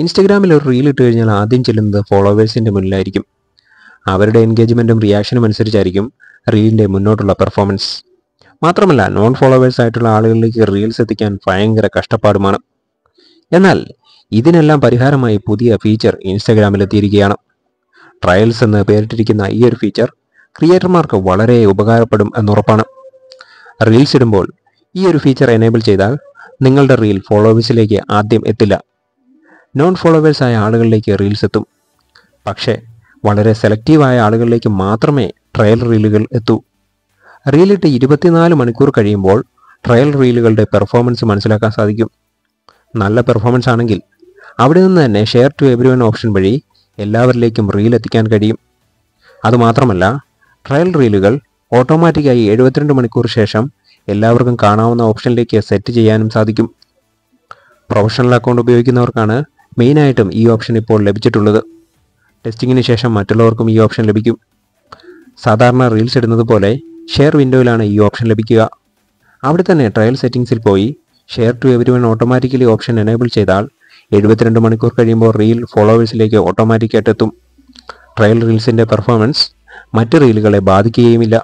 ഇൻസ്റ്റഗ്രാമിൽ ഒരു റീൽ ഇട്ട് കഴിഞ്ഞാൽ ആദ്യം ചെല്ലുന്നത് ഫോളോവേഴ്സിൻ്റെ മുന്നിലായിരിക്കും. അവരുടെ എൻഗേജ്മെൻറ്റും റിയാക്ഷനും അനുസരിച്ചായിരിക്കും റീലിൻ്റെ മുന്നോട്ടുള്ള പെർഫോമൻസ്. മാത്രമല്ല നോൺ ഫോളോവേഴ്സ് ആയിട്ടുള്ള ആളുകളിലേക്ക് റീൽസ് എത്തിക്കാൻ ഭയങ്കര കഷ്ടപ്പാടുമാണ്. എന്നാൽ ഇതിനെല്ലാം പരിഹാരമായി പുതിയ ഫീച്ചർ ഇൻസ്റ്റഗ്രാമിൽ എത്തിയിരിക്കുകയാണ്. ട്രയൽസ് എന്ന് പേരിട്ടിരിക്കുന്ന ഈ ഒരു ഫീച്ചർ ക്രിയേറ്റർമാർക്ക് വളരെ ഉപകാരപ്പെടും എന്നുറപ്പാണ്. റീൽസ് ഇടുമ്പോൾ ഈ ഒരു ഫീച്ചർ എനേബിൾ ചെയ്താൽ നിങ്ങളുടെ റീൽ ഫോളോവേഴ്സിലേക്ക് ആദ്യം എത്തില്ല. നോൺ ഫോളോവേഴ്സ് ആയ ആളുകളിലേക്ക് റീൽസ് എത്തും. പക്ഷേ വളരെ സെലക്റ്റീവായ ആളുകളിലേക്ക് മാത്രമേ ട്രയൽ റീലുകൾ എത്തൂ. റീലിട്ട് 24 മണിക്കൂർ കഴിയുമ്പോൾ ട്രയൽ റീലുകളുടെ പെർഫോമൻസ് മനസ്സിലാക്കാൻ സാധിക്കും. നല്ല പെർഫോമൻസ് ആണെങ്കിൽ അവിടെ നിന്ന് തന്നെ ഷെയർ ടു എവരിവൺ ഓപ്ഷൻ വഴി എല്ലാവരിലേക്കും റീൽ എത്തിക്കാൻ കഴിയും. അതുമാത്രമല്ല ട്രയൽ റീലുകൾ ഓട്ടോമാറ്റിക്കായി 72 മണിക്കൂർ ശേഷം എല്ലാവർക്കും കാണാവുന്ന ഓപ്ഷനിലേക്ക് സെറ്റ് ചെയ്യാനും സാധിക്കും. പ്രൊഫഷണൽ അക്കൗണ്ട് ഉപയോഗിക്കുന്നവർക്കാണ് മെയിനായിട്ടും ഈ ഓപ്ഷൻ ഇപ്പോൾ ലഭിച്ചിട്ടുള്ളത്. ടെസ്റ്റിങ്ങിന് ശേഷം മറ്റുള്ളവർക്കും ഈ ഓപ്ഷൻ ലഭിക്കും. സാധാരണ റീൽസ് ഇടുന്നത് പോലെ ഷെയർ വിൻഡോയിലാണ് ഈ ഓപ്ഷൻ ലഭിക്കുക. അവിടെ തന്നെ ട്രയൽ സെറ്റിംഗ്സിൽ പോയി share to everyone automatically option enable ചെയ്താൽ 72 മണിക്കൂർ കഴിയുമ്പോൾ റീൽ ഫോളോവേഴ്സിലേക്ക് ഓട്ടോമാറ്റിക്കായിട്ട് എത്തും. ട്രയൽ റീൽസിൻ്റെ പെർഫോമൻസ് മറ്റ് റീലുകളെ ബാധിക്കുകയുമില്ല.